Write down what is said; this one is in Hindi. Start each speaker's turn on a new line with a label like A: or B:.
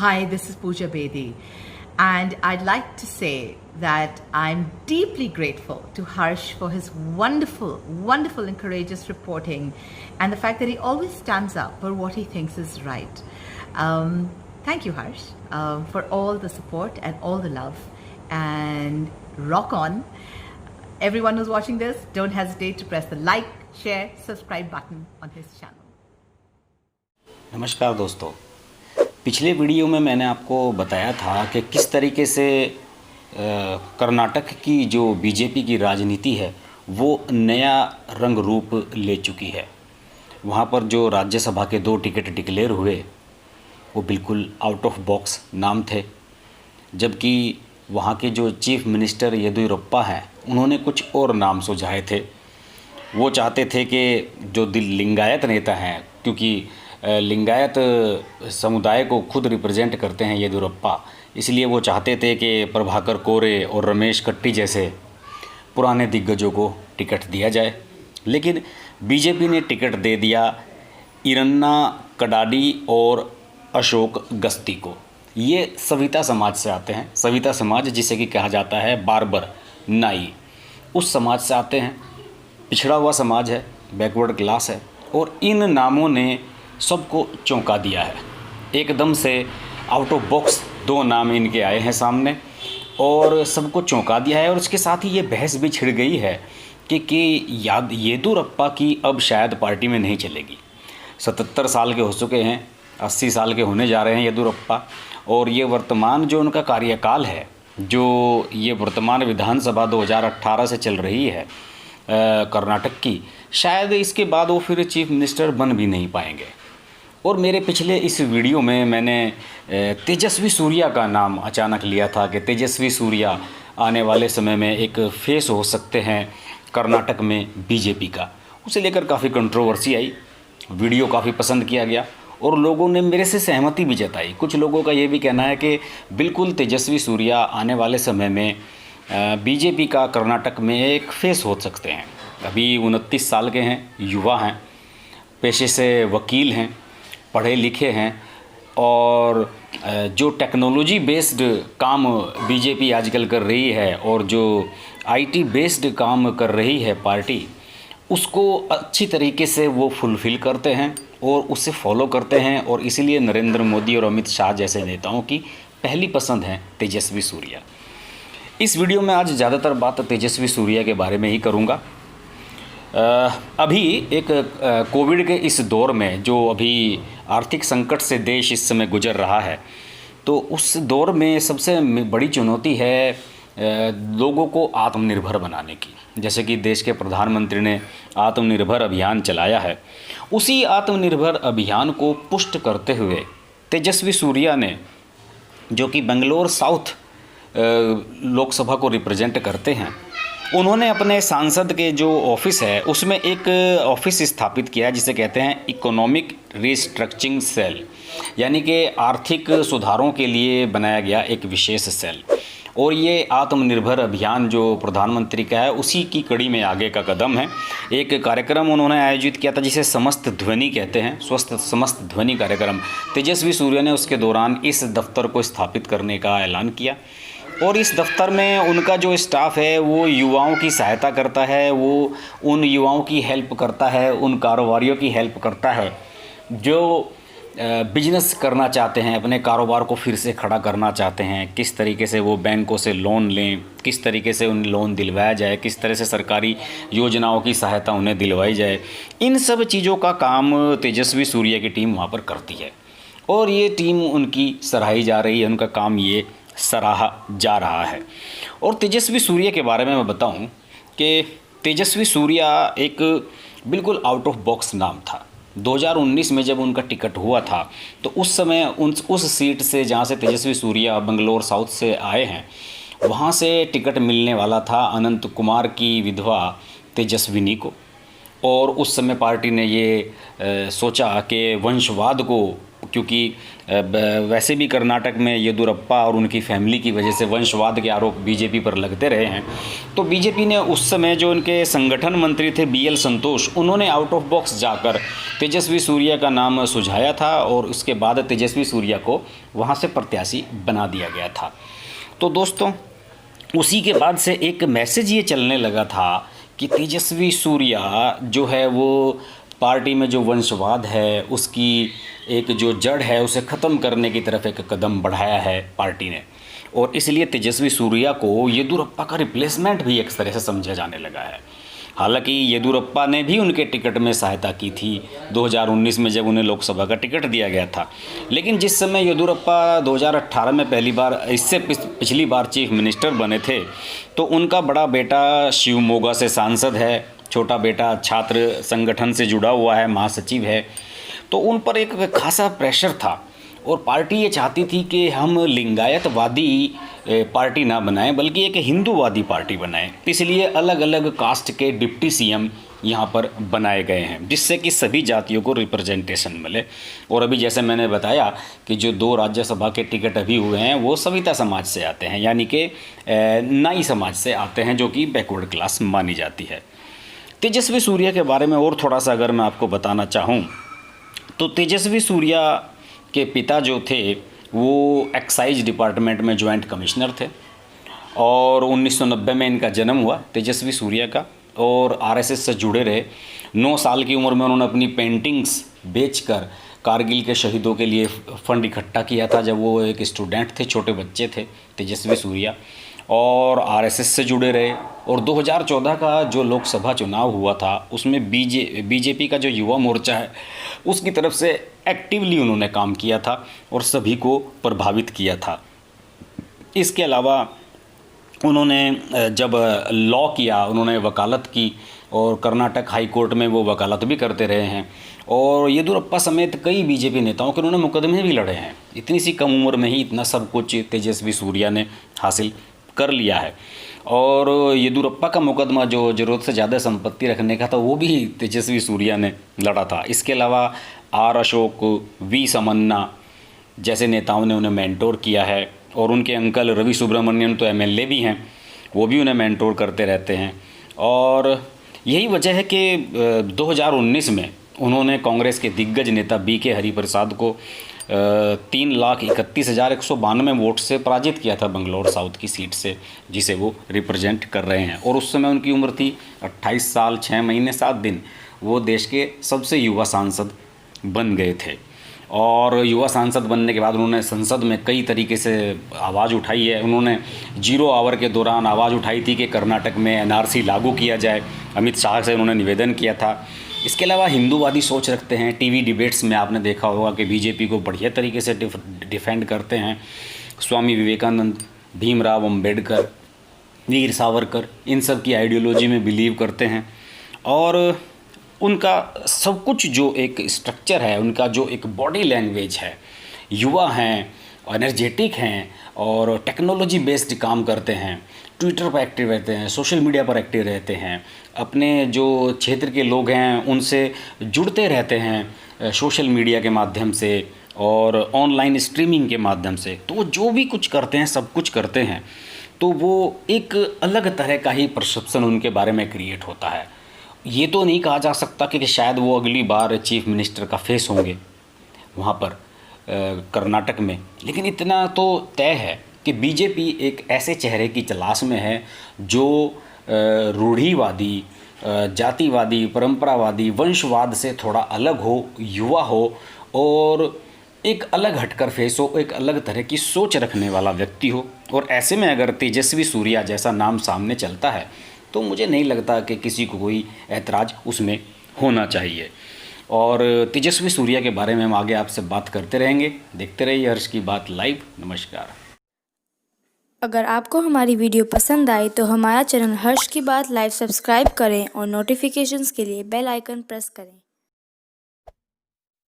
A: Hi, this is Pooja Bedi, and I'd like to say that I'm deeply grateful to Harsh for his wonderful, wonderful and courageous reporting and the fact that he always stands up for what he thinks is right. Thank you, Harsh, for all the support and all the love, and rock on. Everyone who's watching this, don't hesitate to press the like, share, subscribe button on his channel.
B: नमस्कार दोस्तों, पिछले वीडियो में मैंने आपको बताया था कि किस तरीके से कर्नाटक की जो बीजेपी की राजनीति है वो नया रंग रूप ले चुकी है। वहाँ पर जो राज्यसभा के 2 टिकट डिक्लेयर हुए वो बिल्कुल आउट ऑफ बॉक्स नाम थे, जबकि वहाँ के जो चीफ मिनिस्टर येदियुरप्पा हैं उन्होंने कुछ और नाम सुझाए थे। वो चाहते थे कि जो लिंगायत नेता हैं, क्योंकि लिंगायत समुदाय को खुद रिप्रेजेंट करते हैं येदियुरप्पा, इसलिए वो चाहते थे कि प्रभाकर कोरे और रमेश कट्टी जैसे पुराने दिग्गजों को टिकट दिया जाए। लेकिन बीजेपी ने टिकट दे दिया ईरन्ना कडाडी और अशोक गस्ती को। ये सविता समाज से आते हैं। सविता समाज जिसे कि कहा जाता है बार्बर नाई, उस समाज से आते हैं। पिछड़ा हुआ समाज है, बैकवर्ड क्लास है, और इन नामों ने सबको चौंका दिया है। एकदम से आउट ऑफ बॉक्स 2 नाम इनके आए हैं सामने और सबको चौंका दिया है। और उसके साथ ही ये बहस भी छिड़ गई है कि येदियुरप्पा की अब शायद पार्टी में नहीं चलेगी। 77 साल के हो चुके हैं, 80 साल के होने जा रहे हैं येदियुरप्पा, और ये वर्तमान जो उनका कार्यकाल है, जो ये वर्तमान विधानसभा 2018 से चल रही है कर्नाटक की, शायद इसके बाद वो फिर चीफ मिनिस्टर बन भी नहीं पाएंगे। और मेरे पिछले इस वीडियो में मैंने तेजस्वी सूर्या का नाम अचानक लिया था कि तेजस्वी सूर्या आने वाले समय में एक फेस हो सकते हैं कर्नाटक में बीजेपी का। उसे लेकर काफ़ी कंट्रोवर्सी आई, वीडियो काफ़ी पसंद किया गया और लोगों ने मेरे से सहमति भी जताई। कुछ लोगों का ये भी कहना है कि बिल्कुल तेजस्वी सूर्या आने वाले समय में बीजेपी का कर्नाटक में एक फेस हो सकते हैं। अभी 29 साल के हैं, युवा हैं, पेशे से वकील हैं, पढ़े लिखे हैं, और जो टेक्नोलॉजी बेस्ड काम बीजेपी आजकल कर रही है और जो आईटी बेस्ड काम कर रही है पार्टी, उसको अच्छी तरीके से वो फुलफ़िल करते हैं और उसे फॉलो करते हैं। और इसीलिए नरेंद्र मोदी और अमित शाह जैसे नेताओं की पहली पसंद है तेजस्वी सूर्या। इस वीडियो में आज ज़्यादातर बात तेजस्वी सूर्या के बारे में ही करूँगा। अभी एक कोविड के इस दौर में, जो अभी आर्थिक संकट से देश इस समय गुजर रहा है, तो उस दौर में सबसे बड़ी चुनौती है लोगों को आत्मनिर्भर बनाने की। जैसे कि देश के प्रधानमंत्री ने आत्मनिर्भर अभियान चलाया है, उसी आत्मनिर्भर अभियान को पुष्ट करते हुए तेजस्वी सूर्या ने, जो कि बेंगलोर साउथ लोकसभा को रिप्रेजेंट करते हैं, उन्होंने अपने सांसद के जो ऑफिस है उसमें एक ऑफिस स्थापित किया है जिसे कहते हैं इकोनॉमिक रिस्ट्रक्चरिंग सेल, यानी कि आर्थिक सुधारों के लिए बनाया गया एक विशेष सेल। और ये आत्मनिर्भर अभियान जो प्रधानमंत्री का है उसी की कड़ी में आगे का कदम है। एक कार्यक्रम उन्होंने आयोजित किया था जिसे समस्त ध्वनि कहते हैं, स्वस्थ समस्त ध्वनि कार्यक्रम। तेजस्वी सूर्या ने उसके दौरान इस दफ्तर को स्थापित करने का ऐलान किया, और इस दफ्तर में उनका जो स्टाफ है वो युवाओं की सहायता करता है, वो उन युवाओं की हेल्प करता है, उन कारोबारियों की हेल्प करता है जो बिजनेस करना चाहते हैं, अपने कारोबार को फिर से खड़ा करना चाहते हैं। किस तरीके से वो बैंकों से लोन लें, किस तरीके से उन्हें लोन दिलवाया जाए, किस तरह से सरकारी योजनाओं की सहायता उन्हें दिलवाई जाए, इन सब चीज़ों का काम तेजस्वी सूर्या की टीम वहाँ पर करती है। और ये टीम उनकी सराही जा रही है, उनका काम ये सराहा जा रहा है। और तेजस्वी सूर्या के बारे में मैं बताऊं कि तेजस्वी सूर्या एक बिल्कुल आउट ऑफ बॉक्स नाम था। 2019 में जब उनका टिकट हुआ था तो उस समय उस सीट से जहां से तेजस्वी सूर्या बेंगलोर साउथ से आए हैं, वहां से टिकट मिलने वाला था अनंत कुमार की विधवा तेजस्विनी को। और उस समय पार्टी ने ये सोचा कि वंशवाद को क्योंकि वैसे भी कर्नाटक में येदुरप्पा और उनकी फैमिली की वजह से वंशवाद के आरोप बीजेपी पर लगते रहे हैं। तो बीजेपी ने उस समय जो उनके संगठन मंत्री थे BL संतोष, उन्होंने आउट ऑफ बॉक्स जाकर तेजस्वी सूर्या का नाम सुझाया था और उसके बाद तेजस्वी सूर्या को वहाँ से प्रत्याशी बना दिया गया था। तो दोस्तों, उसी के बाद से एक मैसेज ये चलने लगा था कि तेजस्वी सूर्या जो है वो पार्टी में जो वंशवाद है उसकी एक जो जड़ है उसे ख़त्म करने की तरफ एक कदम बढ़ाया है पार्टी ने, और इसलिए तेजस्वी सूर्या को येदुरप्पा का रिप्लेसमेंट भी एक तरह से समझा जाने लगा है। हालांकि येदुरप्पा ने भी उनके टिकट में सहायता की थी 2019 में जब उन्हें लोकसभा का टिकट दिया गया था, लेकिन जिस समय येदुरप्पा 2018 में पहली बार, इससे पिछली बार चीफ मिनिस्टर बने थे, तो उनका बड़ा बेटा शिवमोगा से सांसद है, छोटा बेटा छात्र संगठन से जुड़ा हुआ है, महासचिव है, तो उन पर एक खासा प्रेशर था और पार्टी ये चाहती थी कि हम लिंगायतवादी पार्टी ना बनाएं बल्कि एक हिंदूवादी पार्टी बनाएं। इसलिए अलग अलग कास्ट के डिप्टी CM यहाँ पर बनाए गए हैं जिससे कि सभी जातियों को रिप्रेजेंटेशन मिले। और अभी जैसे मैंने बताया कि जो 2 राज्यसभा के टिकट अभी हुए हैं वो सविता समाज से आते हैं, यानी कि नाई समाज से आते हैं, जो कि बैकवर्ड क्लास मानी जाती है। तेजस्वी सूर्या के बारे में और थोड़ा सा अगर मैं आपको बताना चाहूँ तो तेजस्वी सूर्या के पिता जो थे वो एक्साइज डिपार्टमेंट में जॉइंट कमिश्नर थे और 1990 में इनका जन्म हुआ तेजस्वी सूर्या का, और RSS से जुड़े रहे। 9 साल की उम्र में उन्होंने अपनी पेंटिंग्स बेचकर कारगिल के शहीदों के लिए फ़ंड इकट्ठा किया था जब वो एक स्टूडेंट थे, छोटे बच्चे थे तेजस्वी सूर्या, और RSS से जुड़े रहे। और 2014 का जो लोकसभा चुनाव हुआ था उसमें बीजेपी का जो युवा मोर्चा है उसकी तरफ से एक्टिवली उन्होंने काम किया था और सभी को प्रभावित किया था। इसके अलावा उन्होंने जब लॉ किया, उन्होंने वकालत की और कर्नाटक हाई कोर्ट में वो वकालत भी करते रहे हैं, और येदुरप्पा समेत कई बीजेपी नेताओं के उन्होंने मुकदमे भी लड़े हैं। इतनी सी कम उम्र में ही इतना सब कुछ तेजस्वी सूर्या ने हासिल कर लिया है। और येदुरप्पा का मुकदमा जो ज़रूरत से ज़्यादा संपत्ति रखने का था वो भी तेजस्वी सूर्या ने लड़ा था। इसके अलावा R अशोक, V समन्ना जैसे नेताओं ने उन्हें मेंटोर किया है, और उनके अंकल रवि सुब्रमण्यन तो MLA भी हैं, वो भी उन्हें मेंटोर करते रहते हैं। और यही वजह है कि 2019 में उन्होंने कांग्रेस के दिग्गज नेता BK हरिप्रसाद को 3,31,192 वोट से पराजित किया था बंगलौर साउथ की सीट से, जिसे वो रिप्रेजेंट कर रहे हैं। और उस समय उनकी उम्र थी 28 साल 6 महीने 7 दिन। वो देश के सबसे युवा सांसद बन गए थे, और युवा सांसद बनने के बाद उन्होंने संसद में कई तरीके से आवाज़ उठाई है। उन्होंने 0 आवर के दौरान आवाज़ उठाई थी कि कर्नाटक में NRC लागू किया जाए, अमित शाह से उन्होंने निवेदन किया था। इसके अलावा हिंदूवादी सोच रखते हैं। TV डिबेट्स में आपने देखा होगा कि बीजेपी को बढ़िया तरीके से डिफेंड करते हैं। स्वामी विवेकानंद, भीमराव अंबेडकर, वीर सावरकर, इन सब की आइडियोलॉजी में बिलीव करते हैं, और उनका सब कुछ जो एक स्ट्रक्चर है, उनका जो एक बॉडी लैंग्वेज है, युवा हैं, एनर्जेटिक हैं और टेक्नोलॉजी बेस्ड काम करते हैं, ट्विटर पर एक्टिव रहते हैं, सोशल मीडिया पर एक्टिव रहते हैं, अपने जो क्षेत्र के लोग हैं उनसे जुड़ते रहते हैं सोशल मीडिया के माध्यम से और ऑनलाइन स्ट्रीमिंग के माध्यम से। तो वो जो भी कुछ करते हैं, सब कुछ करते हैं, तो वो एक अलग तरह का ही परसेप्शन उनके बारे में क्रिएट होता है। ये तो नहीं कहा जा सकता कि शायद वो अगली बार चीफ मिनिस्टर का फेस होंगे वहाँ पर कर्नाटक में, लेकिन इतना तो तय है कि बीजेपी एक ऐसे चेहरे की तलाश में है जो रूढ़िवादी, जातिवादी, परंपरावादी, वंशवाद से थोड़ा अलग हो, युवा हो और एक अलग हटकर फेस हो, एक अलग तरह की सोच रखने वाला व्यक्ति हो। और ऐसे में अगर तेजस्वी सूर्या जैसा नाम सामने चलता है तो मुझे नहीं लगता कि किसी को कोई ऐतराज़ उसमें होना चाहिए। और तेजस्वी सूर्या के बारे में हम आगे आपसे बात करते रहेंगे। देखते रहिए हर्ष की बात लाइव। नमस्कार।
C: अगर आपको हमारी वीडियो पसंद आई तो हमारा चैनल हर्ष की बात लाइव सब्सक्राइब करें और नोटिफिकेशंस के लिए बेल आइकन प्रेस करें।